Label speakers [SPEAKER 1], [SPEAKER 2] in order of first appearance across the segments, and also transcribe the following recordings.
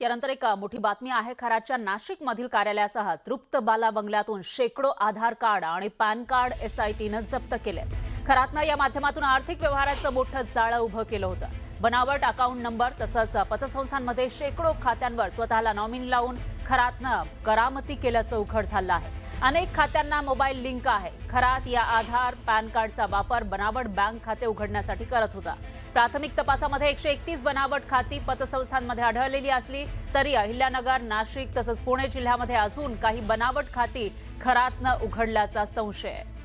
[SPEAKER 1] यानंतर एक मोठी बातमी आहे। खराच्या नाशिक मधील कार्यालयासह तृप्त बाला बंगल्यातून शेकडो आधार कार्ड आणि पॅन कार्ड एसआयटीने जप्त केले। खरातनं या माध्यमातून आर्थिक व्यवहाराचं मोठं जाळं उभं केलं होतं। बनावट अकाउंट नंबर तसंच पतसंस्थांमध्ये शेकडो खात्यांवर स्वतःला नॉमिनी लावून खरातनं करामती केल्याचं उघड झालं आहे। अनेक खात्यांना मोबाईल लिंक आहे। खरात या आधार पॅन कार्डचा वापर बनावट बँक खाते उघडण्यासाठी करत होता। प्राथमिक तपासामध्ये 131 बनावट खाती पतसंस्थांमध्ये आढळलेली असली तरी अहिल्यानगर, नाशिक तसंच पुणे जिल्ह्यामध्ये अजून काही बनावट खाती खरातनं उघडल्याचा संशय आहे।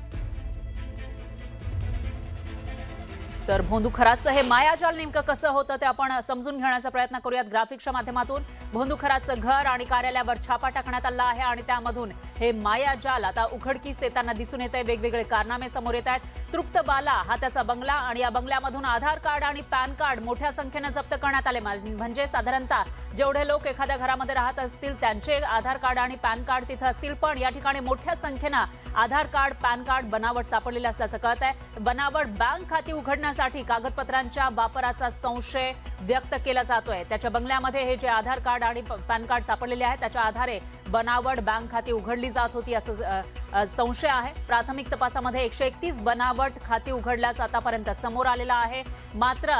[SPEAKER 1] तर भोंदू खरातचं हे मायाजाल नेमकं कसं होतं ते आपण समजून घेण्याचा प्रयत्न करूयात ग्राफिक्सच्या माध्यमातून। भोंदू खरातचं घर आणि कार्यालयावर छापा टाकण्यात आला आहे आणि त्यामधून हे मायाजाल आता उघडकीस येताना दिसून येत आहे। वेगवेगळे कारनामे समोर येत आहेत। तृप्त बाला हा त्याचा बंगला आणि या बंगल्यामधून आधार कार्ड आणि पॅन कार्ड मोठ्या संख्येने जप्त करण्यात आले। म्हणजे साधारणतः जेवढे लोक एखाद्या घरामध्ये राहत असतील त्यांचे आधार कार्ड आणि पॅन कार्ड तिथे असतील, पण या ठिकाणी मोठ्या संख्येने आधार कार्ड, पॅन कार्ड बनावट सापडलेले असल्याचं कळत आहे। बनावट बँक खाती उघडण्यासाठी कागदपत्रांच्या वापराचा संशय व्यक्त केला जातोय। त्याच्या बंगल्यामध्ये हे जे आधार कार्ड आणि पॅन कार्ड सापडलेले आहेत त्याच्या आधारे बनावट बँक खाती उघडली जात होती असं संशय आहे। प्राथमिक तपासामध्ये 131 बनावट खाती उघडल्याचं आतापर्यंत समोर आलेलं आहे। मात्र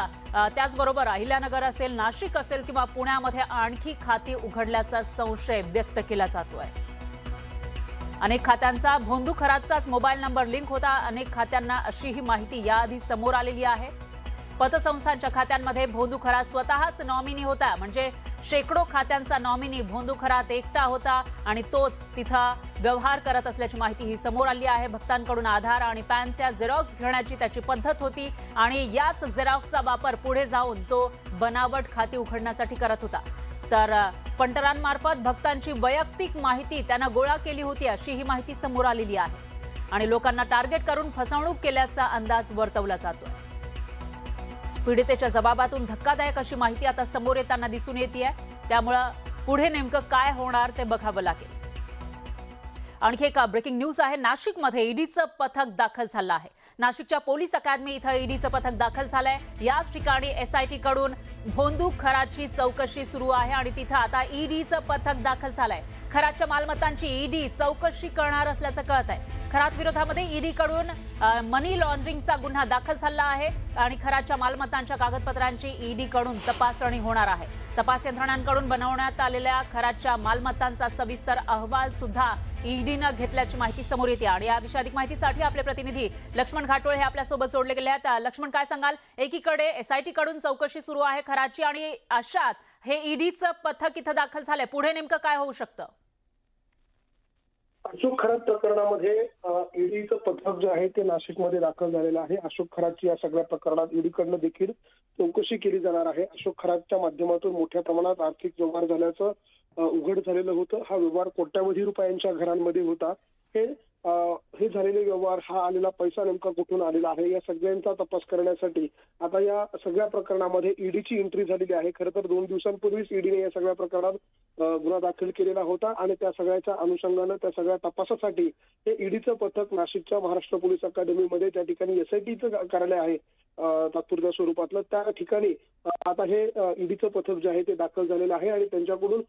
[SPEAKER 1] त्याचबरोबर अहिल्यानगर असेल, नाशिक असेल किंवा पुण्यामध्ये आणखी खाती उघडल्याचा संशय व्यक्त केला जातोय। अनेक खात्यांचा भोंदू खरातचाच मोबाईल नंबर लिंक होता। अनेक खात्यांना अशीही माहिती याआधी समोर आलेली आहे। पतसंस्थांच्या खात्यांमध्ये भोंदू खरात स्वतःच नॉमिनी होता। म्हणजे शेकडो खात्यांचा नॉमिनी भोंदू खरात एकटा होता आणि तोच तिथं व्यवहार करत असल्याची माहिती ही समोर आली आहे। भक्तांकडून आधार आणि पॅनच्या झेरॉक्स घेण्याची त्याची पद्धत होती आणि याच झेरॉक्सचा वापर पुढे जाऊन तो बनावट खाती उघडण्यासाठी करत होता। तर पंटरांमार्फत भक्तांची वैयक्तिक माहिती त्यानं गोळा केली होती अशी ही माहिती समोर आलेली आहे आणि लोकांना टार्गेट करून फसवणूक केल्याचा अंदाज वर्तवला जातोय। पीडितेच्या जबाबातून धक्कादायक अशी माहिती आता समोर येताना दिसून येतेय। त्यामुळे पुढे नेमकं काय होणार ते बघावं लागेल। आणखी एक ब्रेकिंग न्यूज आहे। नाशिकमध्ये ईडीचं पथक दाखल झालं आहे। नाशिकच्या पोलीस अकादमी इथं ईडीचं पथक दाखल झालंय। याच ठिकाणी एसआयटी कडून भोंदू खरातची चौकशी सुरू आहे आणि तिथं आता ईडीचं पथक दाखल झालंय। खरातच्या मालमत्तांची ईडी चौकशी करणार असल्याचं कळत आहे। खरात विरोधामध्ये ईडी कडून मनी लॉन्ड्रिंगचा गुन्हा दाखल झाला आहे आणि खरातच्या मालमत्तांच्या कागदपत्रांची ईडी कडून तपासणी होणार आहे। तपास यंत्रणांकडून बनवण्यात आलेल्या खरातच्या मालमत्तांचा सविस्तर अहवाल सुद्धा ईडीनं घेतल्याची माहिती समोर येते आणि या विषयी अधिक माहितीसाठी आपले प्रतिनिधी लक्ष्मण घाटोळे हे आपल्यासोबत जोडले गेले आहेत। लक्ष्मण, काय सांगाल? एकीकडे एसआयटी कडून चौकशी सुरू आहे खरातची आणि अशात हे ईडीचं पथक इथं दाखल झालंय। पुढे नेमकं काय होऊ शकतं?
[SPEAKER 2] अशोक खरात प्रकरणामध्ये ईडीचं पथक जे आहे ते नाशिकमध्ये दाखल झालेलं आहे। अशोक खरातची या सगळ्या प्रकरणात ईडीकडनं देखील चौकशी केली जाणार आहे। अशोक खरातच्या माध्यमातून मोठ्या प्रमाणात आर्थिक व्यवहार झाल्याचं उघड झालेलं होतं। हा व्यवहार कोट्यावधी रुपयांच्या घरांमध्ये होता। हे झालेले व्यवहार, हा आलेला पैसा नेमका कुठून आलेला आहे या सगळ्यांचा तपास करण्यासाठी आता या सगळ्या प्रकरणामध्ये ईडीची एंट्री झालेली आहे। खरं तर 2 दिवसांपूर्वीच ईडीने या सगळ्या प्रकरणात गुन्हा दाखल केलेला होता आणि त्या सगळ्याच्या अनुषंगानं त्या सगळ्या तपासासाठी हे ईडीचं पथक नाशिकच्या महाराष्ट्र पोलीस अकादमीमध्ये त्या ठिकाणी एसआयटीचं कार्यालय आहे तात्पुरत्या स्वरूपातलं, त्या ठिकाणी आता हे ईडीचं पथक जे आहे ते दाखल झालेलं आहे आणि त्यांच्याकडून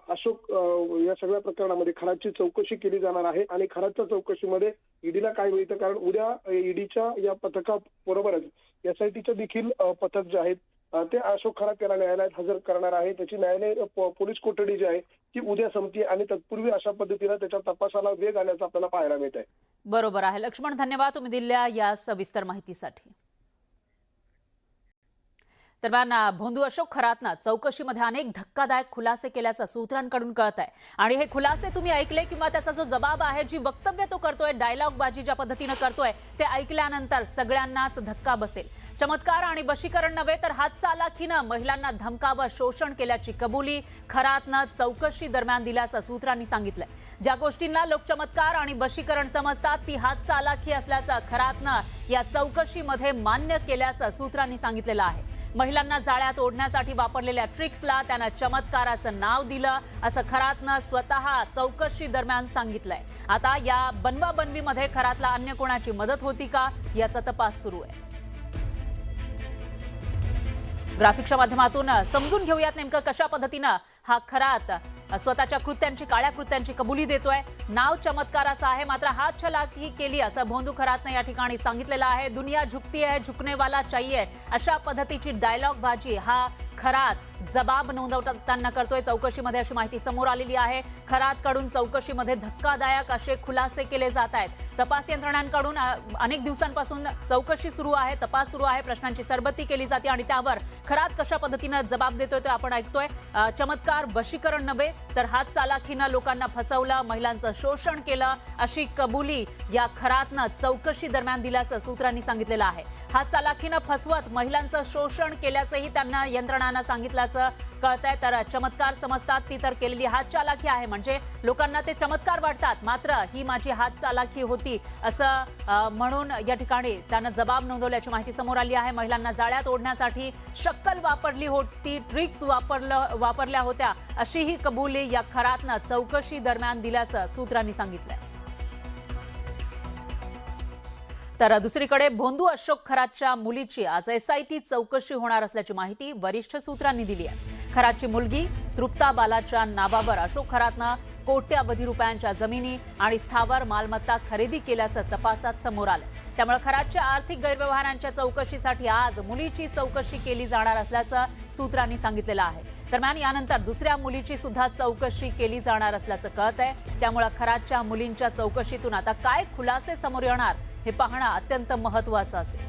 [SPEAKER 2] अशोक या सगळ्या प्रकरणामध्ये खरातची चौकशी केली जाणार आहे आणि खरातच्या चौकशीमध्ये ईडीला काय मिळतं, कारण उद्या ईडीच्या या पथकाबरोबरच एसआयटीचं देखील पथक जे आहेत ते अशोक खरात याला न्यायालयात हजर करणार आहे। त्याची न्यायालय पोलीस कोठडी जी आहे ती उद्या संपते आणि तत्पूर्वी अशा पद्धतीने त्याच्या तपासाला वेग आल्याचं आपल्याला पाहायला मिळत आहे।
[SPEAKER 1] बरोबर आहे लक्ष्मण, धन्यवाद तुम्ही दिलेल्या या सविस्तर माहितीसाठी। दरम्यान भोंदू अशोक खरातनं चौकशीमध्ये अनेक धक्कादायक खुलासे केल्याचं सूत्रांकडून कळत आहे आणि हे खुलासे तुम्ही ऐकले किंवा त्याचा जो जबाब आहे, जी वक्तव्य तो करतोय, डायलॉग बाजी ज्या पद्धतीने करतोय ते ऐकल्यानंतर सगळ्यांनाच धक्का बसेल। चमत्कार आणि वशीकरण नव्हे तर हातचालाखीनं महिलांना धमकावं, शोषण केल्याची कबुली खरातनं चौकशी दरम्यान दिल्याचं सूत्रांनी सांगितलंय। ज्या गोष्टींना लोक चमत्कार आणि वशीकरण समजतात ती हातचालाखी असल्याचं खरातनं या चौकशीमध्ये मान्य केल्याचं सूत्रांनी सांगितलेलं आहे। महिलांना जाळ्यात ओढण्यासाठी वापरलेल्या ट्रिक्सला त्यानं चमत्काराचं नाव दिलं असं खरातनं स्वतः चौकशी दरम्यान सांगितलंय। आता या बनवाबनवीमध्ये खरातला अन्य कोणाची मदत होती का याचा तपास सुरू आहे। ग्राफिक्सच्या माध्यमातून समजून घेऊयात नेमकं कशा पद्धतीनं हा खरात स्वतःच्या कृत्यांची, काळ्या कृत्यांची कबुली देतोय। नाव चमत्काराचं आहे, मात्र हात चलाकी केली असं भोंदू खरातने या ठिकाणी सांगितलेलं आहे। दुनिया झुकती है, झुकने वाला चाहिए, अशा पद्धतीची डायलॉग बाजी हा खरात जबाब नोंदवताना करतोय। चौकशीमध्ये अशी माहिती समोर आलेली आहे। खरातकडून चौकशीमध्ये धक्कादायक असे खुलासे केले जात आहेत। तपास यंत्रणांकडून अनेक दिवसांपासून चौकशी सुरू आहे, तपास सुरू आहे, प्रश्नांची सरबत्ती केली जाते आणि त्यावर खरात कशा पद्धतीने जबाब देतोय ते आपण ऐकतोय। चमत्कार, वशीकरण नव्हे तर हात चालाखीनं लोकांना फसवलं, महिलांचं शोषण केलं, अशी कबुली या खरातनं चौकशी दरम्यान दिल्याचं सूत्रांनी सांगितलेलं आहे। हात चालाखीनं फसवत महिलांचं शोषण केल्याचंही त्यांना यंत्रणांना सांगितल्याचं कळतंय। तर चमत्कार समजतात ती तर केलेली हात चालाखी आहे, म्हणजे लोकांना ते चमत्कार वाटतात, मात्र ही माझी हात चालाखी होती असं म्हणून या ठिकाणी त्यानं जबाब नोंदवल्याची माहिती समोर आली आहे। महिलांना जाळ्यात ओढण्यासाठी शक्कल वापरली होती, ट्रिक्स वापरल्या होत्या, अशी ही कबुली या खरातनं चौकशी दरम्यान दिल्याचं सूत्रांनी सांगितलंय। तर दुसरीकडे भोंदू अशोक खरातच्या मुलीची आज SIT चौकशी होणार असल्याची माहिती वरिष्ठ सूत्रांनी दिली आहे। खरातची मुलगी तृप्ता बालाच्या नावावर अशोक खरातनं कोट्यवधी रुपयांच्या जमिनी आणि स्थावर मालमत्ता खरेदी केल्याचं तपासात समोर आलं। त्यामुळे खरातच्या आर्थिक गैरव्यवहारांच्या चौकशीसाठी आज मुलीची चौकशी केली जाणार असल्याचं सूत्रांनी सांगितलेलं आहे। दरम्यान यानंतर दुसऱ्या मुलीची सुद्धा चौकशी केली जाणार असल्याचं कळतंय। त्यामुळे खरातच्या मुलींच्या चौकशीतून आता काय खुलासे समोर येणार हे पाहणं अत्यंत महत्त्वाचं असेल।